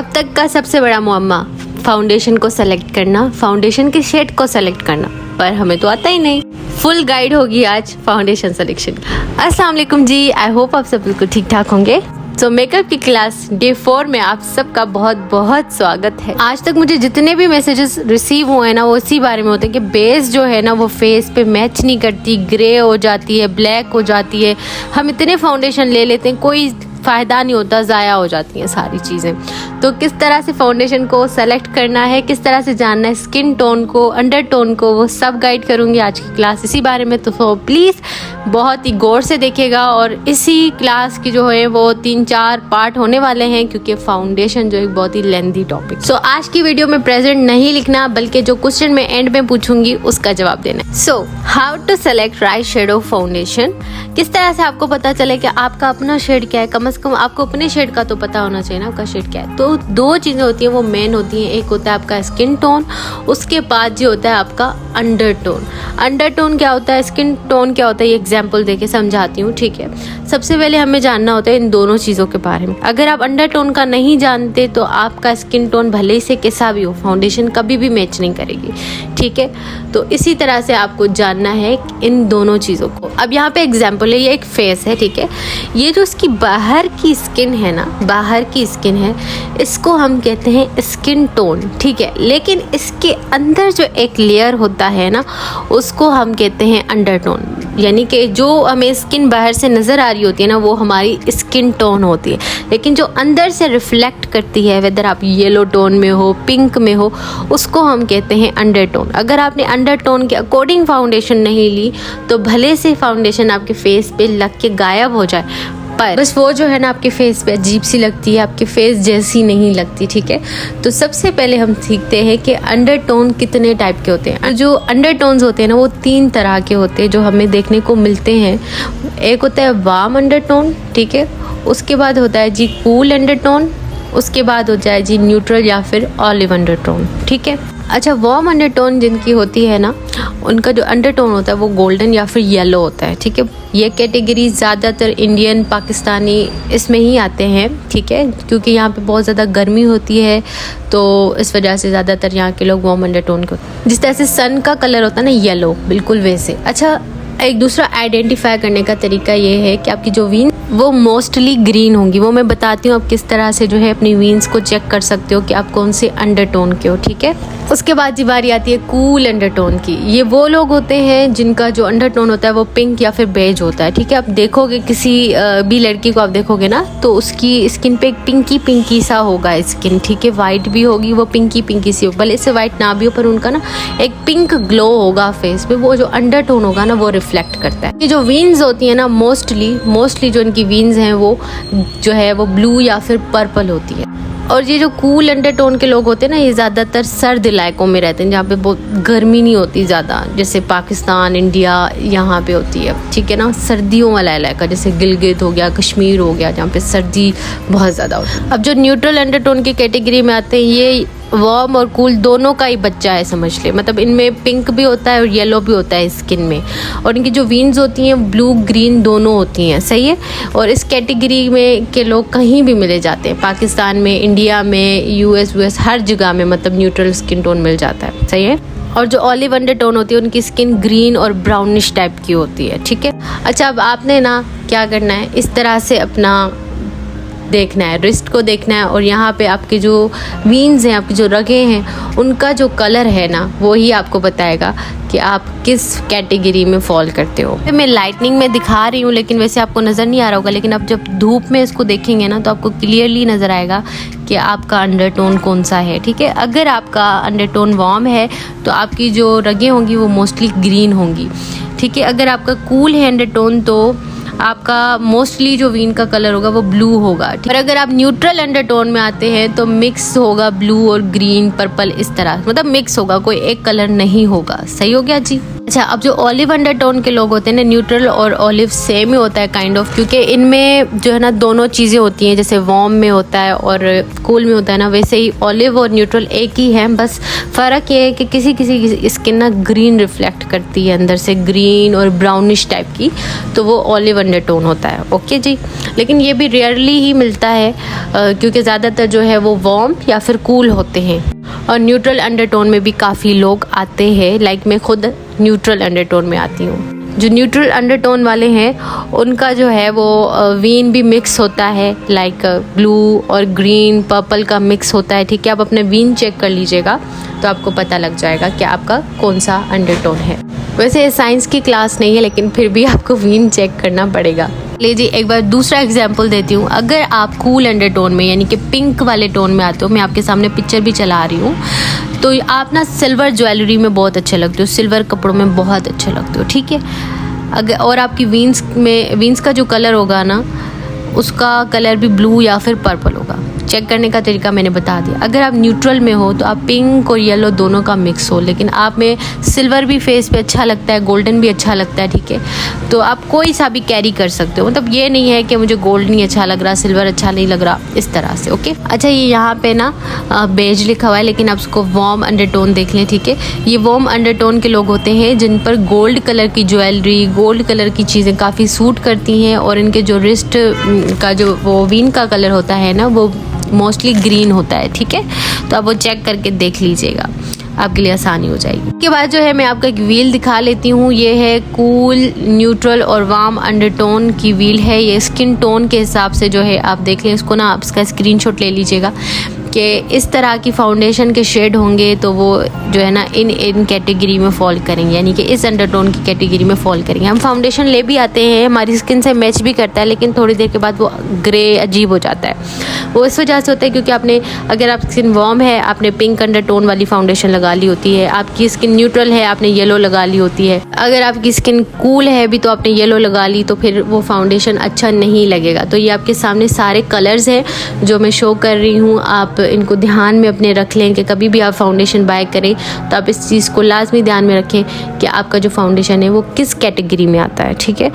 अब तक का सबसे बड़ा मुअम्मा फाउंडेशन को सेलेक्ट करना, फाउंडेशन के शेड को सेलेक्ट करना, पर हमें तो आता ही नहीं। फुल गाइड होगी आज फाउंडेशन सिलेक्शन। अस्सलाम वालेकुम जी, आई होप आप सब बिल्कुल ठीक ठाक होंगे। तो मेकअप की क्लास डे 4 में आप सबका बहुत बहुत स्वागत है। आज तक मुझे जितने भी मैसेजेस रिसीव हुए हैं ना, वो इसी बारे में होते हैं कि बेस जो है ना वो फेस पे मैच नहीं करती, ग्रे हो जाती है, ब्लैक हो जाती है। हम इतने फाउंडेशन ले लेते हैं, कोई फ़ायदा नहीं होता, ज़ाया हो जाती हैं सारी चीज़ें। तो किस तरह से फाउंडेशन को सेलेक्ट करना है, किस तरह से जानना है स्किन टोन को, अंडर टोन को, वो सब गाइड करूँगी आज की क्लास इसी बारे में। तो प्लीज़ बहुत ही गौर से देखिएगा। और इसी क्लास की जो है वो 3-4 पार्ट होने वाले हैं, क्योंकि फाउंडेशन जो एक बहुत ही लेंथी टॉपिक। सो आज की वीडियो में प्रेजेंट नहीं लिखना, बल्कि जो क्वेश्चन मैं एंड में पूछूंगी उसका जवाब देना। So how to select right shade of foundation. किस तरह से आपको पता चले कि आपका अपना शेड क्या है। कम से कम आपको अपने शेड का तो पता होना चाहिए ना, आपका शेड क्या है। तो 2 चीज़ें होती हैं, वो मेन होती हैं। एक होता है आपका स्किन टोन, उसके बाद जो होता है आपका अंडर टोन। अंडर टोन क्या होता है, स्किन टोन क्या होता है, ये एग्जाम्पल देके समझाती हूँ, ठीक है। सबसे पहले हमें जानना होता है इन दोनों चीज़ों के बारे में। अगर आप अंडर टोन का नहीं जानते तो आपका स्किन टोन भले ही से कैसा भी हो, फाउंडेशन कभी भी मैच नहीं करेगी, ठीक है। तो इसी तरह से आपको जानना है इन दोनों चीज़ों को। अब यहाँ पे एग्जाम्पल है, ये एक फेस है, ठीक है। ये जो इसकी बाहर की स्किन है ना, बाहर की स्किन है, इसको हम कहते हैं स्किन टोन, ठीक है। लेकिन इसके अंदर जो एक लेयर होता है ना, उसको हम कहते हैं अंडर टोन। यानी कि जो हमें स्किन बाहर से नज़र आ रही होती है ना, वो हमारी स्किन टोन होती है। लेकिन जो अंदर से रिफ्लेक्ट करती है, वेदर आप येलो टोन में हो, पिंक में हो, उसको हम कहते हैं अंडर टोन। अगर आपने अंडर टोन के अकॉर्डिंग फाउंडेशन नहीं ली तो भले से फाउंडेशन आपके फेस पे लग के गायब हो जाए, पर बस वो जो है ना आपके फेस पे अजीब सी लगती है, आपके फेस जैसी नहीं लगती, ठीक है। तो सबसे पहले हम सीखते हैं कि अंडर टोन कितने टाइप के होते हैं। जो अंडर टोन्स होते हैं ना, वो 3 तरह के होते हैं जो हमें देखने को मिलते हैं। एक होता है वार्म अंडर टोन, ठीक है। उसके बाद होता है जी कूल अंडर टोन, उसके बाद हो जाए जी न्यूट्रल या फिर ऑलिव अंडर टोन, ठीक है। अच्छा, वार्म अंडर टोन जिनकी होती है ना, उनका जो अंडर टोन होता है वो गोल्डन या फिर येलो होता है, ठीक है। ये कैटेगरी ज़्यादातर इंडियन, पाकिस्तानी इसमें ही आते हैं, ठीक है, क्योंकि यहाँ पे बहुत ज़्यादा गर्मी होती है, तो इस वजह से ज़्यादातर यहाँ के लोग वार्म अंडर टोन को, जिस तरह से सन का कलर होता है ना येलो, बिल्कुल वैसे। अच्छा, एक दूसरा आइडेंटिफाई करने का तरीका ये है कि आपकी जो वीन वो मोस्टली ग्रीन होंगी। वो मैं बताती हूँ आप किस तरह से जो है अपनी वीन्स को चेक कर सकते हो कि आप कौन से अंडर टोन के हो, ठीक है। उसके बाद जी बारी आती है कूल अंडर टोन की। ये वो लोग होते हैं जिनका जो अंडर टोन होता है वो पिंक या फिर बेज होता है, ठीक है। आप देखोगे किसी भी लड़की को आप देखोगे ना, तो उसकी स्किन पे एक पिंकी पिंकी सा होगा स्किन, ठीक है। वाइट भी होगी, वो पिंकी पिंकी सी हो, भले इससे वाइट ना भी हो, पर उनका ना एक पिंक ग्लो होगा फेस पे। वो जो अंडर टोन होगा ना वो रिफ्लेक्ट करता है। ये जो वीन्स होती है ना, मोस्टली जो इनकी वीन्स हैं वो जो है वो ब्लू या फिर पर्पल होती है। और ये जो कूल अंडर टोन के लोग होते हैं ना, ये ज़्यादातर सर्द इलाकों में रहते हैं, जहाँ पे बहुत गर्मी नहीं होती ज़्यादा, जैसे पाकिस्तान, इंडिया, यहाँ पे होती है, ठीक है ना। सर्दियों वाला इलाका जैसे गिलगित हो गया, कश्मीर हो गया, जहाँ पे सर्दी बहुत ज़्यादा होती है। अब जो न्यूट्रल अंडर टोन की कैटेगरी में आते हैं, ये वार्म और कूल दोनों का ही बच्चा है, समझ ले। मतलब इनमें पिंक भी होता है और येलो भी होता है स्किन में। और इनकी जो वीन्स होती हैं ब्लू ग्रीन दोनों होती हैं, सही है। और इस कैटेगरी में के लोग कहीं भी मिले जाते हैं, पाकिस्तान में, इंडिया में, यूएस हर जगह में, मतलब न्यूट्रल स्किन टोन मिल जाता है, सही है। और जो ऑलिव अंडर टोन होती है उनकी स्किन ग्रीन और ब्राउनिश टाइप की होती है, ठीक है। अच्छा, अब आपने ना क्या करना है, इस तरह से अपना देखना है, रिस्ट को देखना है, और यहाँ पे आपके जो वीन्स हैं, आपकी जो रगें हैं, उनका जो कलर है ना, वो ही आपको बताएगा कि आप किस कैटेगरी में फॉल करते हो। मैं लाइटनिंग में दिखा रही हूँ, लेकिन वैसे आपको नज़र नहीं आ रहा होगा, लेकिन आप जब धूप में इसको देखेंगे ना तो आपको क्लियरली नज़र आएगा कि आपका अंडर टोन कौन सा है, ठीक है। अगर आपका अंडर टोन वार्म है तो आपकी जो रगें होंगी वो मोस्टली ग्रीन होंगी, ठीक है। अगर आपका कूल है अंडर टोन तो आपका मोस्टली जो वीन का कलर होगा वो ब्लू होगा। और अगर आप न्यूट्रल अंडर टोन में आते हैं तो मिक्स होगा ब्लू और ग्रीन पर्पल, इस तरह मतलब मिक्स होगा, कोई एक कलर नहीं होगा। सही हो गया जी। अच्छा, अब जो ऑलिव अंडरटोन के लोग होते हैं ना, न्यूट्रल और ऑलिव सेम ही होता है काइंड ऑफ, क्योंकि इनमें जो है ना दोनों चीज़ें होती हैं, जैसे वार्म में होता है और कूल में होता है ना, वैसे ही ऑलिव और न्यूट्रल एक ही है। बस फ़र्क ये है कि किसी किसी की स्किन ना ग्रीन रिफ्लेक्ट करती है, अंदर से ग्रीन और ब्राउनिश टाइप की, तो वो ऑलिव अंडरटोन होता है। ओके जी, लेकिन ये भी रेयरली ही मिलता है क्योंकि ज़्यादातर जो है वो वार्म या फिर कूल होते हैं। और न्यूट्रल अंडरटोन में भी काफ़ी लोग आते हैं, लाइक मैं खुद न्यूट्रल अंडरटोन में आती हूँ। जो न्यूट्रल अंडरटोन वाले हैं उनका जो है वो वीन भी मिक्स होता है, लाइक ब्लू और ग्रीन पर्पल का मिक्स होता है। ठीक है, आप अपने वीन चेक कर लीजिएगा तो आपको पता लग जाएगा कि आपका कौन सा अंडरटोन है। वैसे ये साइंस की क्लास नहीं है, लेकिन फिर भी आपको वीन चेक करना पड़ेगा। लीजिए एक बार दूसरा एग्जाम्पल देती हूँ। अगर आप कूल अंडरटोन में यानी कि पिंक वाले टोन में आते हो, मैं आपके सामने पिक्चर भी चला रही हूँ, तो आप ना सिल्वर ज्वेलरी में बहुत अच्छे लगते हो, सिल्वर कपड़ों में बहुत अच्छे लगते हो। ठीक है, अगर और आपकी वीन्स का जो कलर होगा ना, उसका कलर भी ब्लू या फिर पर्पल होगा। चेक करने का तरीका मैंने बता दिया। अगर आप न्यूट्रल में हो तो आप पिंक और येलो दोनों का मिक्स हो, लेकिन आप में सिल्वर भी फेस पे अच्छा लगता है, गोल्डन भी अच्छा लगता है। ठीक है, तो आप कोई सा भी कैरी कर सकते हो, मतलब ये नहीं है कि मुझे गोल्ड नहीं अच्छा लग रहा, सिल्वर अच्छा नहीं लग रहा, इस तरह से। ओके, अच्छा ये यहाँ पे ना बेज लिखा हुआ है, लेकिन आप उसको वार्म अंडरटोन देख लें। ठीक है, ये वार्म अंडरटोन के लोग होते हैं जिन पर गोल्ड कलर की ज्वेलरी, गोल्ड कलर की चीज़ें काफ़ी सूट करती हैं, और इनके जो रिस्ट का जो वो वीन का कलर होता है ना, वो मोस्टली ग्रीन होता है। ठीक है, तो आप वो चेक करके देख लीजिएगा, आपके लिए आसानी हो जाएगी। इसके बाद जो है मैं आपको एक व्हील दिखा लेती हूँ। ये है कूल, न्यूट्रल और वार्म अंडरटोन की व्हील है। ये स्किन टोन के हिसाब से जो है आप देख लें इसको ना, आप इसका स्क्रीनशॉट ले लीजिएगा कि इस तरह की फाउंडेशन के शेड होंगे तो वो जो है ना इन कैटेगरी में फॉल करेंगे, यानी कि इस अंडरटोन की कैटेगरी में फॉल करेंगे। हम फाउंडेशन ले भी आते हैं, हमारी स्किन से मैच भी करता है, लेकिन थोड़ी देर के बाद वो ग्रे अजीब हो जाता है। वो इस वजह से होता है क्योंकि आपने, अगर आप स्किन वार्म है आपने पिंक अंडरटोन वाली फाउंडेशन लगा ली होती है, आपकी स्किन न्यूट्रल है आपने येलो लगा ली होती है, अगर आपकी स्किन कूल है भी तो आपने येलो लगा ली, तो फिर वो फाउंडेशन अच्छा नहीं लगेगा। तो ये आपके सामने सारे कलर्स हैं जो मैं शो कर रही हूँ, आप इनको ध्यान में अपने रख लें कि कभी भी आप फाउंडेशन बाय करें तो आप इस चीज़ को लाजमी ध्यान में रखें कि आपका जो फाउंडेशन है वो किस कैटेगरी में आता है। ठीक है,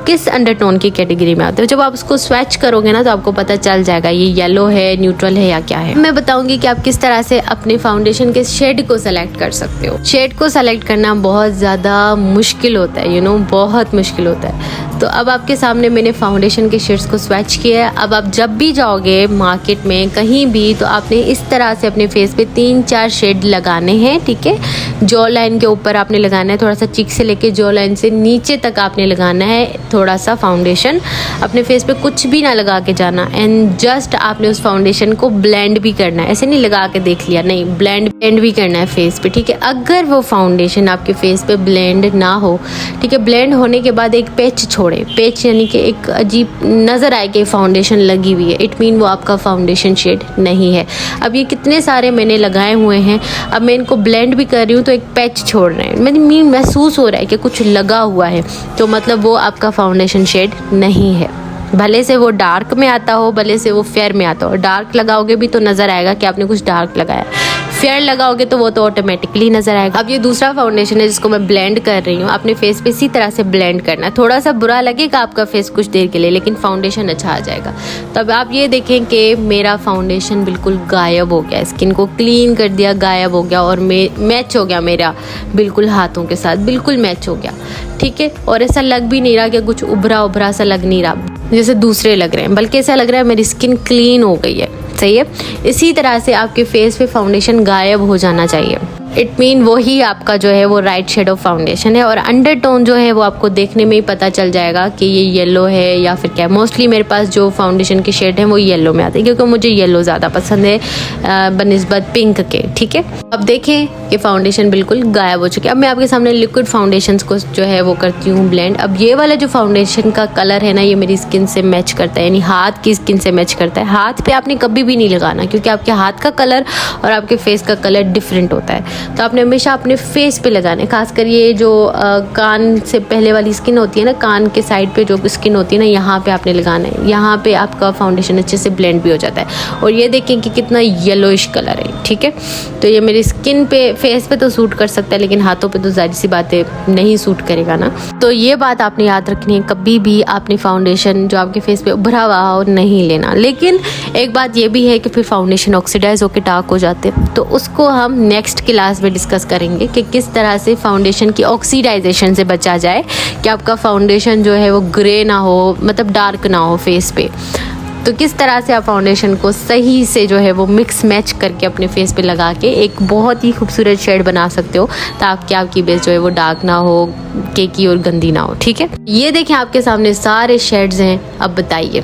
किस अंडरटोन की कैटेगरी में आता है। जब आप उसको स्वैच करोगे ना तो आपको पता चल जाएगा ये येलो है, न्यूट्रल है या क्या है। मैं बताऊंगी कि आप किस तरह से अपने फाउंडेशन के शेड को सेलेक्ट कर सकते हो। शेड को सेलेक्ट करना बहुत ज़्यादा मुश्किल होता है, बहुत मुश्किल होता है। तो अब आपके सामने मैंने फाउंडेशन के शेड्स को स्वैच किया है। अब आप जब भी जाओगे मार्केट में कहीं भी, तो आपने इस तरह से अपने फेस पे 3-4 शेड लगाने हैं। ठीक है, जॉ लाइन के ऊपर आपने लगाना है, थोड़ा सा चिक से लेके जॉ लाइन से नीचे तक आपने लगाना है थोड़ा सा फाउंडेशन। अपने फेस पे कुछ भी ना लगा के जाना, एंड जस्ट आपने उस फाउंडेशन को ब्लेंड भी करना है। ऐसे नहीं लगा के देख लिया, नहीं, ब्लेंड भी करना है फेस पे। ठीक है, अगर वो फाउंडेशन आपके फेस पे ब्लेंड ना हो, ठीक है, ब्लेंड होने के बाद एक पैच छोड़े, पैच यानी कि एक अजीब नज़र आए कि फाउंडेशन लगी हुई है, इट मीन वो आपका फाउंडेशन शेड नहीं है। अब ये कितने सारे मैंने लगाए हुए हैं, अब मैं इनको ब्लेंड भी कर रही हूँ तो एक पैच छोड़ रहे हैं, मैंने महसूस हो रहा है कि कुछ लगा हुआ है, तो मतलब वो आपका फाउंडेशन शेड नहीं है। भले से वो डार्क में आता हो, भले से वो फेयर में आता हो, डार्क लगाओगे भी तो नज़र आएगा कि आपने कुछ डार्क लगाया, फेयर लगाओगे तो वो तो ऑटोमेटिकली नज़र आएगा। अब ये दूसरा फाउंडेशन है जिसको मैं ब्लेंड कर रही हूँ, अपने फेस पे इसी तरह से ब्लेंड करना है। थोड़ा सा बुरा लगेगा आपका फेस कुछ देर के लिए, लेकिन फाउंडेशन अच्छा आ जाएगा। तो अब आप ये देखें कि मेरा फाउंडेशन बिल्कुल गायब हो गया, स्किन को क्लीन कर दिया, गायब हो गया, और मैच हो गया मेरा बिल्कुल हाथों के साथ, बिल्कुल मैच हो गया। ठीक है, और ऐसा लग भी नहीं रहा कि कुछ उभरा उभरा सा लग नहीं रहा जैसे दूसरे लग रहे हैं, बल्कि ऐसा लग रहा है मेरी स्किन क्लीन हो गई है। सही है, इसी तरह से आपके फेस पे फाउंडेशन गायब हो जाना चाहिए। इट मीन वही आपका जो है वो राइट शेड ऑफ फाउंडेशन है, और अंडरटोन जो है वो आपको देखने में ही पता चल जाएगा कि ये येलो है या फिर क्या। मोस्टली मेरे पास जो फाउंडेशन के शेड हैं वो येलो में आते हैं, क्योंकि मुझे येलो ज़्यादा पसंद है बनिस्बत पिंक के। ठीक है, अब देखें कि फाउंडेशन बिल्कुल गायब हो चुके। अब मैं आपके सामने लिक्विड फाउंडेशन को जो है वो करती हूँ ब्लेंड। अब ये वाला जो फाउंडेशन का कलर है ना, ये मेरी स्किन से मैच करता है, यानी हाथ की स्किन से मैच करता है। हाथ पे आपने कभी भी नहीं लगाना, क्योंकि आपके हाथ का कलर और आपके फेस का कलर डिफरेंट होता है। तो आपने हमेशा अपने फेस पे लगाना है। खासकर ये जो कान से पहले वाली स्किन होती है ना, कान के साइड पे जो स्किन होती है ना, यहाँ पे आपने लगाना है। यहाँ पे आपका फाउंडेशन अच्छे से ब्लेंड भी हो जाता है। और ये देखें कि कितना येलोइश कलर है, ठीक है। तो ये मेरी स्किन पे, फेस पे तो सूट कर सकता है, लेकिन हाथों पे तो जाहिर सी बात है नहीं सूट करेगा ना। तो ये बात आपने याद रखनी है, कभी भी आपने फाउंडेशन जो आपके फेस पे उभरा हुआ हो नहीं लेना। लेकिन एक बात ये भी है कि फिर फाउंडेशन ऑक्सीडाइज होकर डार्क हो जाते हैं, तो उसको हम नेक्स्ट क्लास में डिस्कस करेंगे कि किस तरह से फाउंडेशन की ऑक्सीडाइजेशन से बचा जाए, कि आपका फाउंडेशन जो है वो ग्रे ना हो, मतलब डार्क ना हो फेस पे। तो किस तरह से आप फाउंडेशन को सही से जो है वो मिक्स मैच करके अपने फेस पे लगा के एक बहुत ही खूबसूरत शेड बना सकते हो, ताकि आपकी बेस जो है वो डार्क ना हो, केकी और गंदी ना हो, ठीक है। ये देखें आपके सामने सारे शेड्स हैं। अब बताइए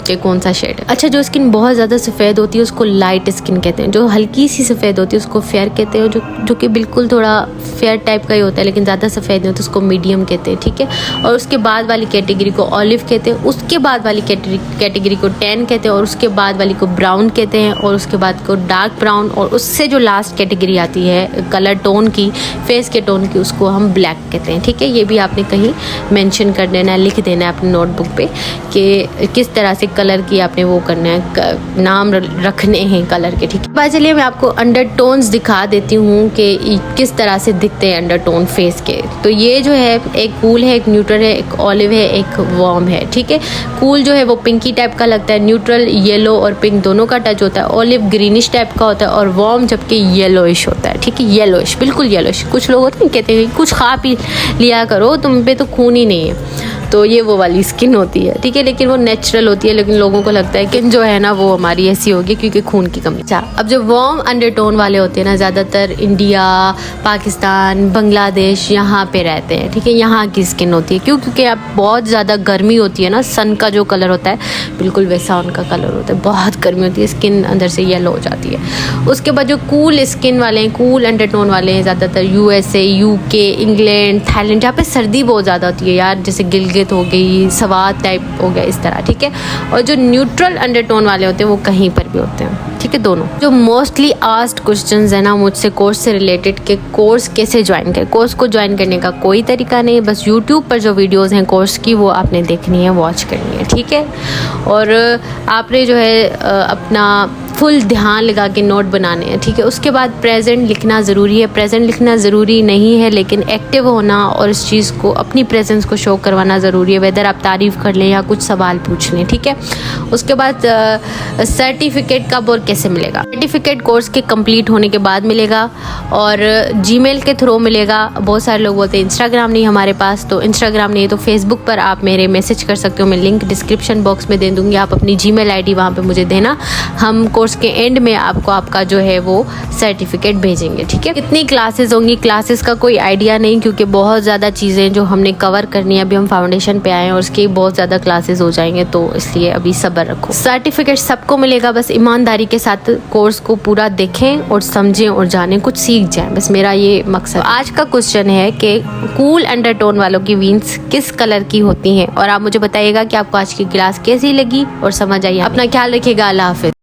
कि कौन सा शेड है। अच्छा, जो स्किन बहुत ज़्यादा सफ़ेद होती है उसको लाइट स्किन कहते हैं, जो हल्की सी सफ़ेद होती है उसको फेयर कहते हैं, जो कि बिल्कुल थोड़ा फेयर टाइप का ही होता है लेकिन ज़्यादा सफ़ेद नहीं होता उसको मीडियम कहते हैं, ठीक है। और उसके बाद वाली कैटेगरी को ऑलिव कहते हैं, उसके बाद वाली कैटेगरी को टैन कहते हैं, और उसके बाद वाली को ब्राउन कहते हैं, और उसके बाद को डार्क ब्राउन, और उससे जो लास्ट कैटेगरी आती है कलर टोन की, फेस के टोन की, उसको हम ब्लैक कहते हैं, ठीक है। ये भी आपने कहीं मेंशन कर देना है, लिख देना है अपने नोटबुक पे कि किस तरह से कलर की आपने वो करना है, नाम रखने हैं कलर के, ठीक है। बात चलिए मैं आपको अंडरटोन्स दिखा देती हूँ कि किस तरह से दिखते हैं अंडरटोन फेस के। तो ये जो है एक कूल है, एक न्यूट्रल है, एक ऑलिव है, एक वार्म है, ठीक है। कूल जो है वो पिंकी टाइप का लगता है, न्यूट्रल येलो और पिंक दोनों का टच होता है, ऑलिव ग्रीनिश टाइप का होता है, और वार्म जबकि येलोइश होता है, ठीक है। येलोइश, बिल्कुल येलोइश। कुछ लोग होते हैं कहते हैं कुछ खा पी लिया करो, तुम पे तो खून ही नहीं है, तो ये वो वाली स्किन होती है, ठीक है। लेकिन वो नेचुरल होती है, लेकिन लोगों को लगता है कि जो है ना वो हमारी ऐसी होगी क्योंकि खून की कमी। अच्छा, अब जो वार्म अंडरटोन वाले होते हैं ना, ज़्यादातर इंडिया, पाकिस्तान, बांग्लादेश यहाँ पे रहते हैं, ठीक है। यहाँ की स्किन होती है, क्योंकि अब बहुत ज़्यादा गर्मी होती है ना, सन का जो कलर होता है बिल्कुल वैसा उनका कलर होता है, बहुत गर्मी होती है, स्किन अंदर से येलो हो जाती है। उसके बाद जो कूल स्किन वाले हैं, कूल अंडरटोन वाले हैं, ज़्यादातर USA, UK, इंग्लैंड, थाईलैंड, जहाँ पे सर्दी बहुत ज़्यादा होती है यार, जैसे गिलगित हो गई, सवात टाइप हो गया, इस तरह, ठीक है। और जो न्यूट्रल अंडरटोन वाले होते हैं वो कहीं पर भी होते हैं, ठीक है, दोनों। जो मोस्टली आस्क्ड क्वेश्चंस है ना मुझसे कोर्स से रिलेटेड, के कोर्स कैसे ज्वाइन करें। कोर्स को ज्वाइन करने का कोई तरीका नहीं है, बस यूट्यूब पर जो वीडियोस हैं कोर्स की वो आपने देखनी है, वॉच करनी है, ठीक है। और आपने जो है अपना फुल ध्यान लगा के नोट बनाने हैं, ठीक है। उसके बाद प्रेजेंट लिखना ज़रूरी है। प्रेजेंट लिखना ज़रूरी नहीं है, लेकिन एक्टिव होना और इस चीज़ को, अपनी प्रेजेंस को शो करवाना ज़रूरी है, वेदर आप तारीफ़ कर लें या कुछ सवाल पूछ लें, ठीक है। उसके बाद सर्टिफिकेट कब और कैसे मिलेगा। सर्टिफिकेट कोर्स के कंप्लीट होने के बाद मिलेगा और जीमेल के थ्रू मिलेगा। बहुत सारे लोग बोलते हैं इंस्टाग्राम नहीं हमारे पास, तो इंस्टाग्राम नहीं है तो फेसबुक पर आप मेरे मैसेज कर सकते हो, मैं लिंक डिस्क्रिप्शन बॉक्स में दे दूँगी, आप अपनी जीमेल आईडी वहाँ पे मुझे देना, हम कोर्स के एंड में आपको आपका जो है वो सर्टिफिकेट भेजेंगे, ठीक है। कितनी क्लासेस होंगी, क्लासेस का कोई आइडिया नहीं, क्योंकि बहुत ज़्यादा चीज़ें जो हमने कवर करनी है, अभी हम फाउंडेशन पे आए हैं और उसकी बहुत ज़्यादा क्लासेस हो जाएंगे, तो इसलिए अभी सब्र रखो। सर्टिफिकेट सबको मिलेगा, बस ईमानदारी के साथ कोर्स को पूरा देखें और समझें और जानें, कुछ सीख जाएं, बस मेरा ये मकसद। आज का क्वेश्चन है कि कूल अंडरटोन वालों की वीन्स किस कलर की होती हैं, और आप मुझे बताइएगा कि आपको आज की क्लास कैसी लगी और समझ आई। अपना ख्याल रखिएगा, अल्लाह हाफिज़।